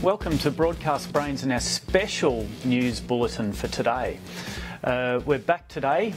welcome to Broadcast Brains and our special news bulletin for today. We're back today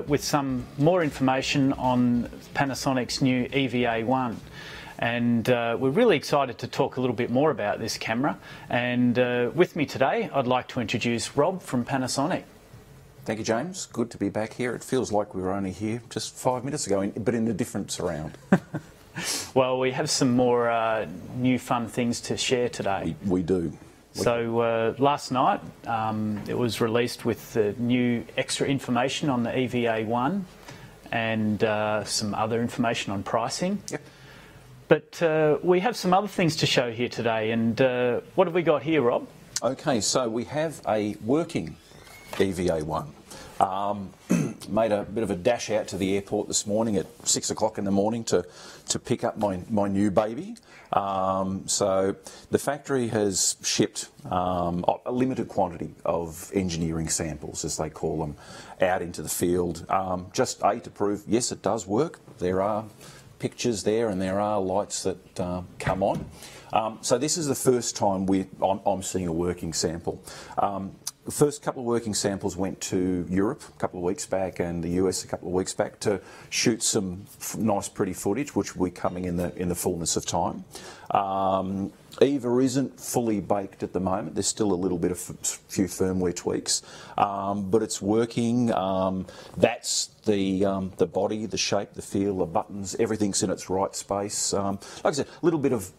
with some more information on Panasonic's new EVA1. And we're really excited to talk a little bit more about this camera. And with me today, I'd like to introduce Rob from Panasonic. Thank you, James. Good to be back here. It feels like we were only here just 5 minutes ago, but in a different surround. Well, we have some more new fun things to share today. We do. So last night it was released with the new extra information on the EVA1 and some other information on pricing. Yep. But we have some other things to show here today. And what have we got here, Rob? Okay, so we have a working EVA1. Made a bit of a dash out to the airport this morning at 6 o'clock in the morning to pick up my new baby. So the factory has shipped a limited quantity of engineering samples, as they call them, out into the field, just to prove, yes, it does work. There are pictures there and there are lights that come on. So this is the first time I'm seeing a working sample. The first couple of working samples went to Europe a couple of weeks back and the US a couple of weeks back to shoot some nice pretty footage, which will be coming in the fullness of time. EVA isn't fully baked at the moment. There's still a little bit of few firmware tweaks, but it's working. That's the body, the shape, the feel, the buttons, everything's in its right space. Like I said, a little bit of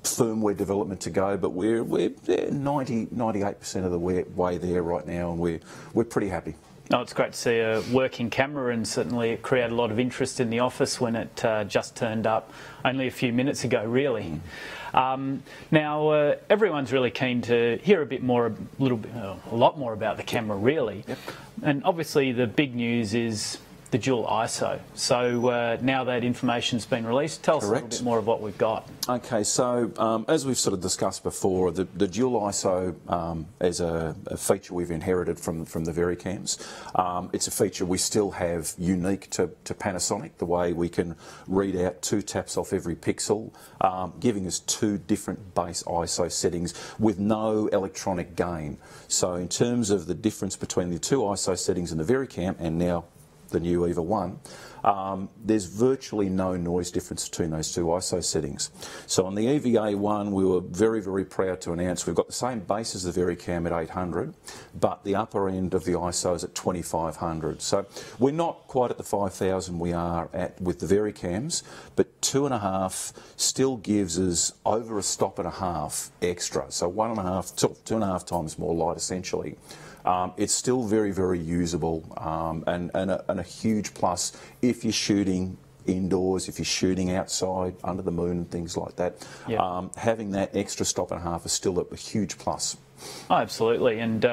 firmware development to go, but we're 98% of the way there right now, and we're pretty happy. Oh, it's great to see a working camera, and certainly it created a lot of interest in the office when it just turned up only a few minutes ago, really. Now, everyone's really keen to hear a lot more about the camera, really. Yep. And obviously the big news is the dual ISO. So now that information's been released, tell us a little bit more of what we've got. Okay, so as we've sort of discussed before, the dual ISO is a feature we've inherited from the VeriCams. It's a feature we still have unique to Panasonic, the way we can read out 2 taps off every pixel, giving us 2 different base ISO settings with no electronic gain. So in terms of the difference between the 2 ISO settings in the VeriCam and now the new EVA1, there's virtually no noise difference between those 2 ISO settings. So on the EVA1, we were very, very proud to announce we've got the same base as the VeriCam at 800, but the upper end of the ISO is at 2500. So we're not quite at the 5000 we are at with the VeriCams, but 2.5 still gives us over a stop and a half extra. So 2.5 times more light essentially. It's still very, very usable and a huge plus if you're shooting indoors, if you're shooting outside, under the moon and things like that. Yep. Having that extra stop and a half is still a huge plus. Oh, absolutely. And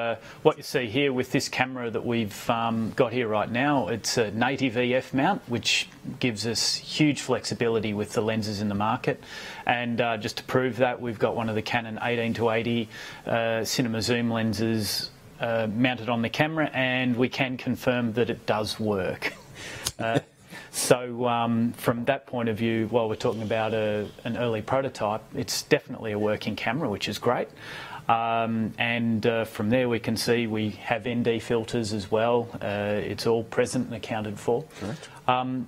what you see here with this camera that we've got here right now, it's a native EF mount, which gives us huge flexibility with the lenses in the market. And just to prove that, we've got one of the Canon 18-80 cinema zoom lenses mounted on the camera, and we can confirm that it does work. So from that point of view, while we're talking about an early prototype, it's definitely a working camera, which is great. And from there we can see we have ND filters as well. It's all present and accounted for. Correct.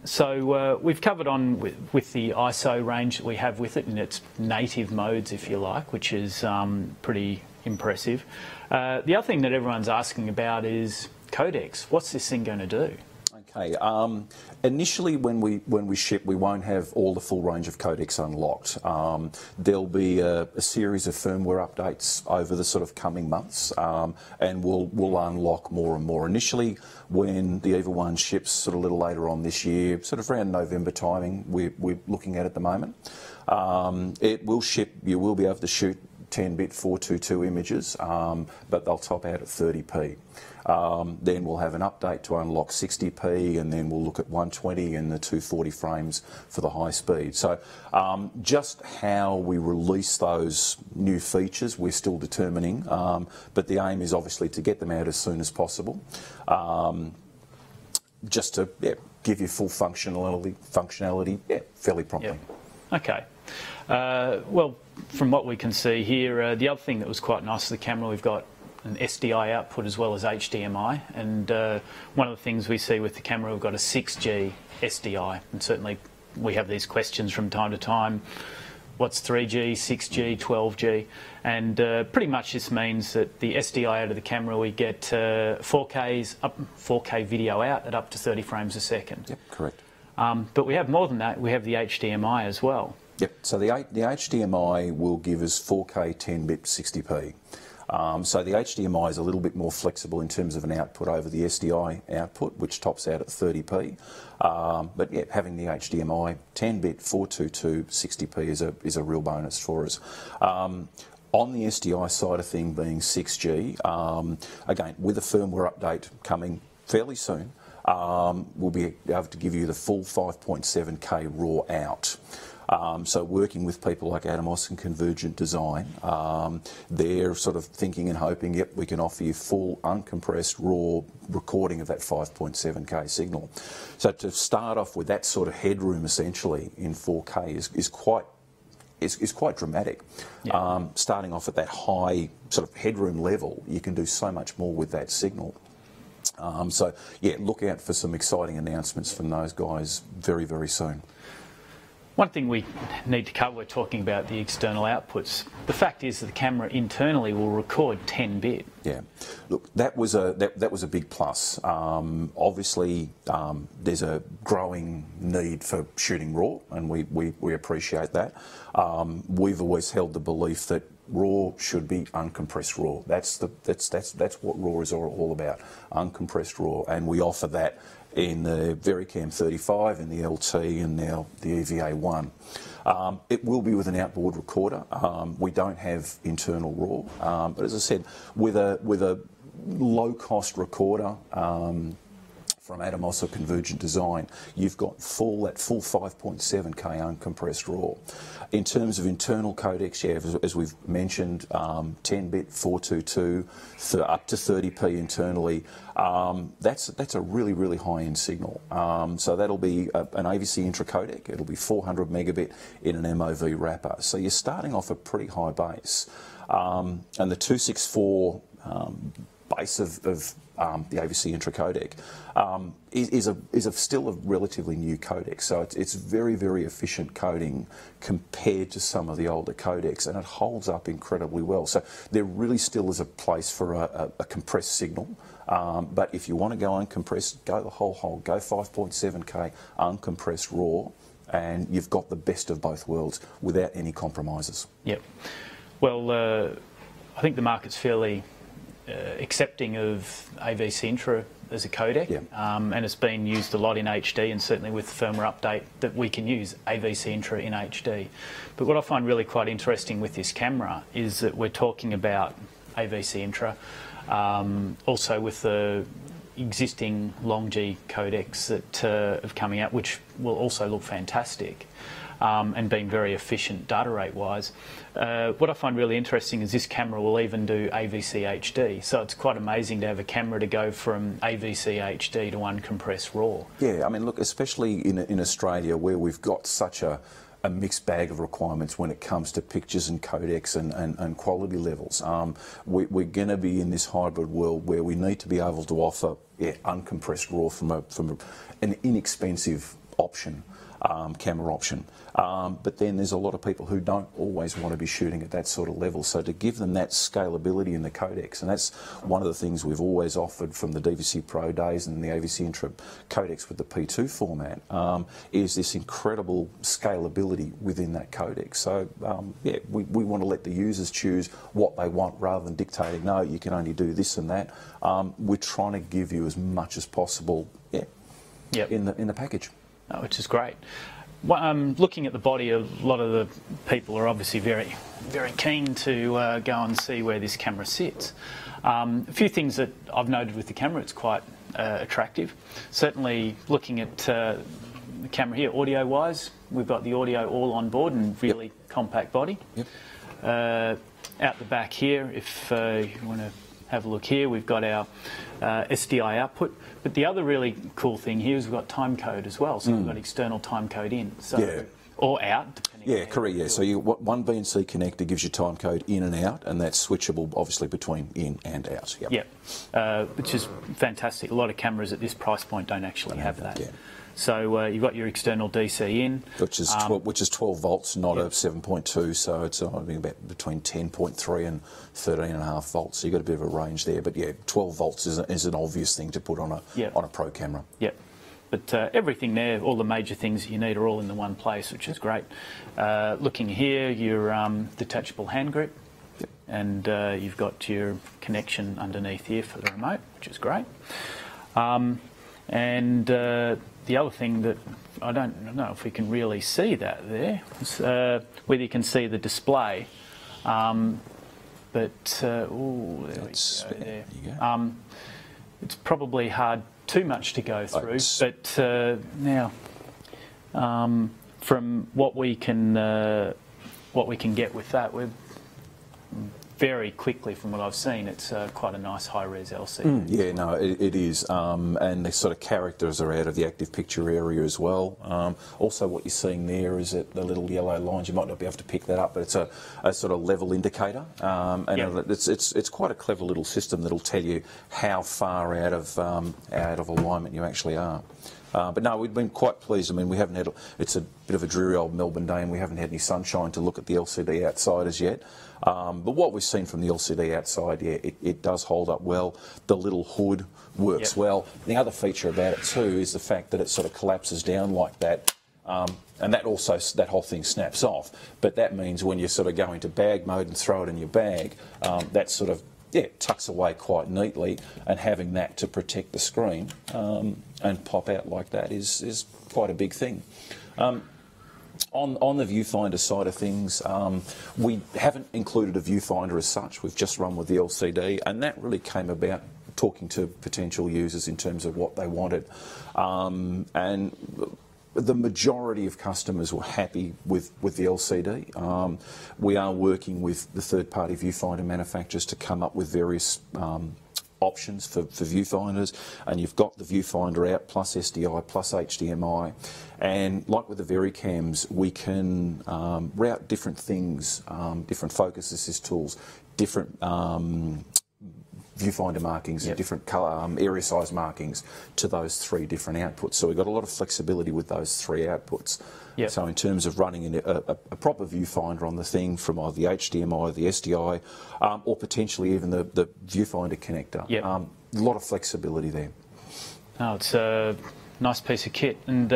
So we've covered on with the ISO range that we have with it in its native modes, if you like, which is pretty impressive. The other thing that everyone's asking about is codecs. What's this thing going to do? Okay. Initially, when we ship, we won't have all the full range of codecs unlocked. There'll be a series of firmware updates over the sort of coming months, and we'll unlock more and more. Initially, when the EVA1 ships, sort of a little later on this year, sort of around November timing, we're looking at the moment. It will ship. You will be able to shoot 10-bit 422 images, but they'll top out at 30p. Then we'll have an update to unlock 60p, and then we'll look at 120 and the 240 frames for the high speed. So just how we release those new features, we're still determining, but the aim is obviously to get them out as soon as possible, just to give you full functionality fairly promptly. Yep. Okay. Well, from what we can see here, the other thing that was quite nice of the camera, we've got an SDI output as well as HDMI, and one of the things we see with the camera, we've got a 6G SDI, and certainly we have these questions from time to time. What's 3G, 6G, 12G? And pretty much this means that the SDI out of the camera, we get 4K video out at up to 30 frames a second. Yep, correct. But we have more than that. We have the HDMI as well. Yep, so the HDMI will give us 4K 10-bit 60p. So the HDMI is a little bit more flexible in terms of an output over the SDI output, which tops out at 30p. But yeah, having the HDMI 10-bit 422 60p is a real bonus for us. On the SDI side of thing being 6G, again, with a firmware update coming fairly soon, we'll be able to give you the full 5.7K raw out. So working with people like Atomos and Convergent Design, they're sort of thinking and hoping, yep, we can offer you full uncompressed raw recording of that 5.7K signal. So to start off with that sort of headroom essentially in 4K is quite dramatic. Yeah. Starting off at that high sort of headroom level, you can do so much more with that signal. So yeah, look out for some exciting announcements from those guys very, very soon. One thing we need to cover, we're talking about the external outputs. The fact is that the camera internally will record 10-bit. Yeah, look, that was a big plus. Obviously, there's a growing need for shooting raw, and we appreciate that. We've always held the belief that raw should be uncompressed raw. That's what raw is all about, uncompressed raw, and we offer that in the VariCam 35, in the LT, and now the EVA1. It will be with an outboard recorder. We don't have internal raw, but as I said, with a low-cost recorder from Atomos or Convergent Design, you've got that full 5.7K uncompressed raw. In terms of internal codecs, yeah, as we've mentioned, 10-bit 422, up to 30p internally. That's a really, really high-end signal. So that'll be an AVC intra codec. It'll be 400 megabit in an MOV wrapper. So you're starting off a pretty high base. And the 264 base of the AVC intra codec is still a relatively new codec, so it's very, very efficient coding compared to some of the older codecs, and it holds up incredibly well. So there really still is a place for a compressed signal, but if you want to go uncompressed, go the whole hog, go 5.7K uncompressed raw, and you've got the best of both worlds without any compromises. Yep. Well, I think the market's fairly accepting of AVC intra as a codec, yeah. And it's been used a lot in HD, and certainly with the firmware update that we can use AVC intra in HD. But what I find really quite interesting with this camera is that we're talking about AVC intra, also with the existing long G codecs that have coming out, which will also look fantastic. And being very efficient data rate wise. What I find really interesting is this camera will even do AVC HD, so it's quite amazing to have a camera to go from AVC HD to uncompressed RAW. Yeah, I mean, look, especially in Australia where we've got such a mixed bag of requirements when it comes to pictures and codecs and quality levels. We're going to be in this hybrid world where we need to be able to offer uncompressed RAW from an inexpensive option. Camera option, but then there's a lot of people who don't always want to be shooting at that sort of level, so to give them that scalability in the codecs, and that's one of the things we've always offered from the DVC Pro days and the AVC Intra codecs with the P2 format, is this incredible scalability within that codec. So yeah, we want to let the users choose what they want rather than dictating, no, you can only do this and that. We're trying to give you as much as possible, in the package. Which is great. Looking at the body, a lot of the people are obviously very, very keen to go and see where this camera sits. A few things that I've noted with the camera, it's quite attractive. Certainly looking at the camera here, audio-wise, we've got the audio all on board and really compact body. Yep. Out the back here, if you want to have a look here, we've got our SDI output, but the other really cool thing here is we've got time code as well, so we've got external time code in, so or out, depending Yeah, correct. Yeah, so one B and C connector gives you time code in and out, and that's switchable, obviously, between in and out. Yep. Yeah, which is fantastic. A lot of cameras at this price point don't actually have that. Yeah. So you've got your external DC in, which is 12 volts, not a 7.2. So it's I think about between 10.3 and 13.5 volts. So you've got a bit of a range there. But yeah, 12 volts is an obvious thing to put on a pro camera. Yep. But everything there, all the major things you need are all in the one place, which is great. Looking here, your detachable hand grip, and you've got your connection underneath here for the remote, which is great. And the other thing that I don't know if we can really see that there, is, whether you can see the display, but there we go. There. You go. It's probably hard. Too much to go through, but now from what we can get with that, we're very quickly, from what I've seen, it's quite a nice high-res LCD. Yeah, no, it is, and the sort of characters are out of the active picture area as well. Also, what you're seeing there is that the little yellow lines. You might not be able to pick that up, but it's a sort of level indicator, and it's quite a clever little system that'll tell you how far out of alignment you actually are. But no, we've been quite pleased. I mean, we haven't had. It's a bit of a dreary old Melbourne day, and we haven't had any sunshine to look at the LCD outside as yet. But what we've seen from the LCD outside, yeah, it does hold up well. The little hood works well. The other feature about it too is the fact that it sort of collapses down like that, and that whole thing snaps off. But that means when you sort of go into bag mode and throw it in your bag, that sort of tucks away quite neatly, and having that to protect the screen and pop out like that is quite a big thing. On the viewfinder side of things, we haven't included a viewfinder as such. We've just run with the LCD, and that really came about talking to potential users in terms of what they wanted. And the majority of customers were happy with the LCD. We are working with the third-party viewfinder manufacturers to come up with various options for viewfinders, and you've got the viewfinder out plus SDI plus HDMI, and like with the VeriCams, we can route different things, different focus assist tools, different viewfinder markings and different colour, area size markings to those three different outputs. So we've got a lot of flexibility with those three outputs. So in terms of running a proper viewfinder on the thing from either the HDMI, the SDI, or potentially even the viewfinder connector. A lot of flexibility there. Oh, it's a nice piece of kit, and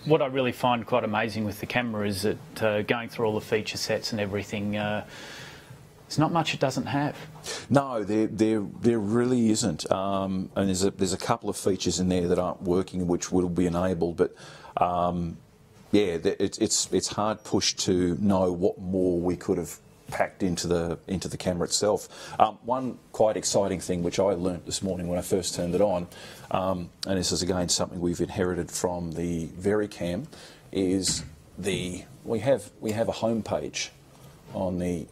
what I really find quite amazing with the camera is that going through all the feature sets and everything, there's not much it doesn't have. No, there really isn't, and there's a couple of features in there that aren't working, which will be enabled, but yeah, it's hard pushed to know what more we could have packed into the camera itself. One quite exciting thing which I learnt this morning when I first turned it on, and this is again something we've inherited from the VeriCam, is we have a home page on the.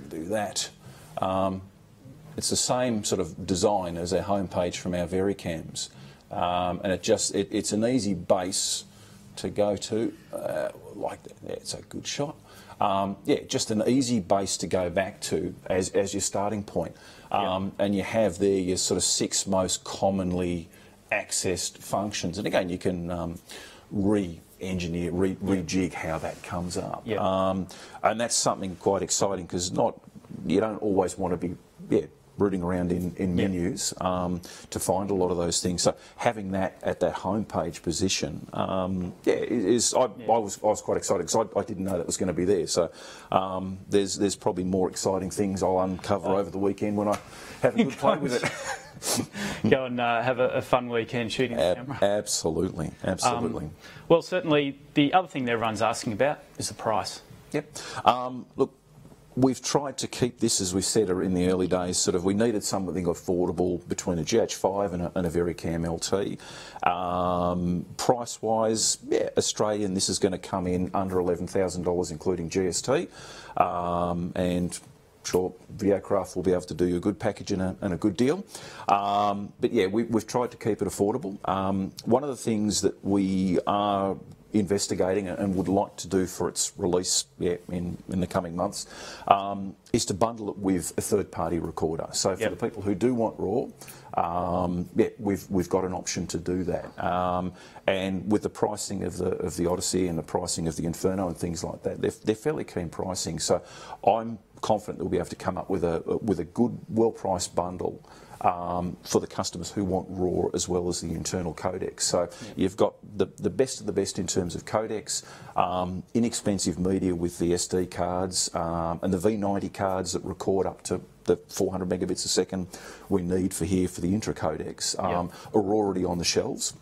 Do that. It's the same sort of design as our home page from our VeriCams, and it's an easy base to go to, like that. Yeah, it's a good shot. Yeah, just an easy base to go back to as your starting point, and you have there your sort of 6 most commonly accessed functions, and again you can re-engineer, rejig how that comes up, and that's something quite exciting, because you don't always want to be rooting around in menus to find a lot of those things. So having that at that homepage position, I was quite excited, because I didn't know that was going to be there. So there's probably more exciting things I'll uncover over the weekend when I have a good play with it. Go and have a fun weekend shooting the camera. Absolutely. Well, certainly the other thing that everyone's asking about is the price. Look, we've tried to keep this, as we said in the early days, sort of we needed something affordable between a GH5 and a VeriCam LT. Price-wise, Australian, this is going to come in under $11,000 including GST, and sure, Videocraft will be able to do you a good package and a good deal. But yeah, we've tried to keep it affordable. One of the things that we are investigating and would like to do for its release in the coming months is to bundle it with a third-party recorder. So for the people who do want RAW, we've got an option to do that. And with the pricing of the Odyssey and the pricing of the Inferno and things like that, they're fairly keen pricing. So I'm confident that we'll be able to come up with a good, well-priced bundle for the customers who want RAW as well as the internal codecs. So you've got the best of the best in terms of codecs, inexpensive media with the SD cards and the V90 cards that record up to the 400 megabits a second we need for here for the intra codecs are already on the shelves.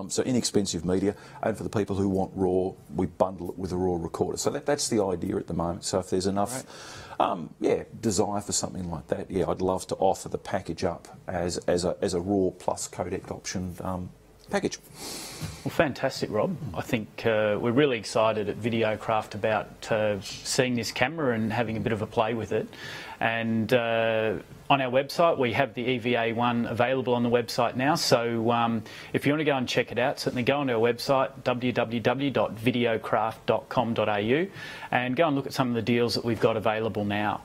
So inexpensive media, and for the people who want RAW, we bundle it with a RAW recorder. So that's the idea at the moment. So if there's enough desire for something like that, I'd love to offer the package up as a RAW plus codec option package. Well, fantastic, Rob. I think we're really excited at Videocraft about seeing this camera and having a bit of a play with it. And on our website, we have the EVA1 available on the website now. So if you want to go and check it out, certainly go onto our website, www.videocraft.com.au, and go and look at some of the deals that we've got available now.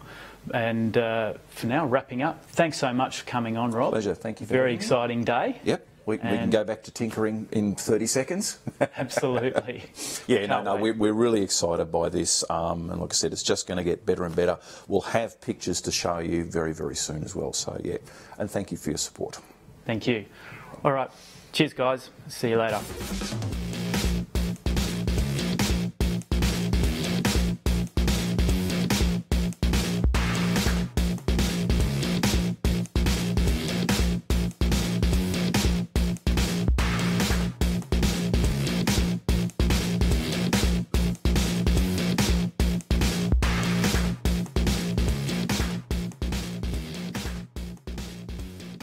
And for now, wrapping up, thanks so much for coming on, Rob. Pleasure. Thank you. Very exciting day. Yep. We can go back to tinkering in 30 seconds. Absolutely. We're really excited by this. And like I said, it's just going to get better and better. We'll have pictures to show you very, very soon as well. So, and thank you for your support. Thank you. All right. Cheers, guys. See you later.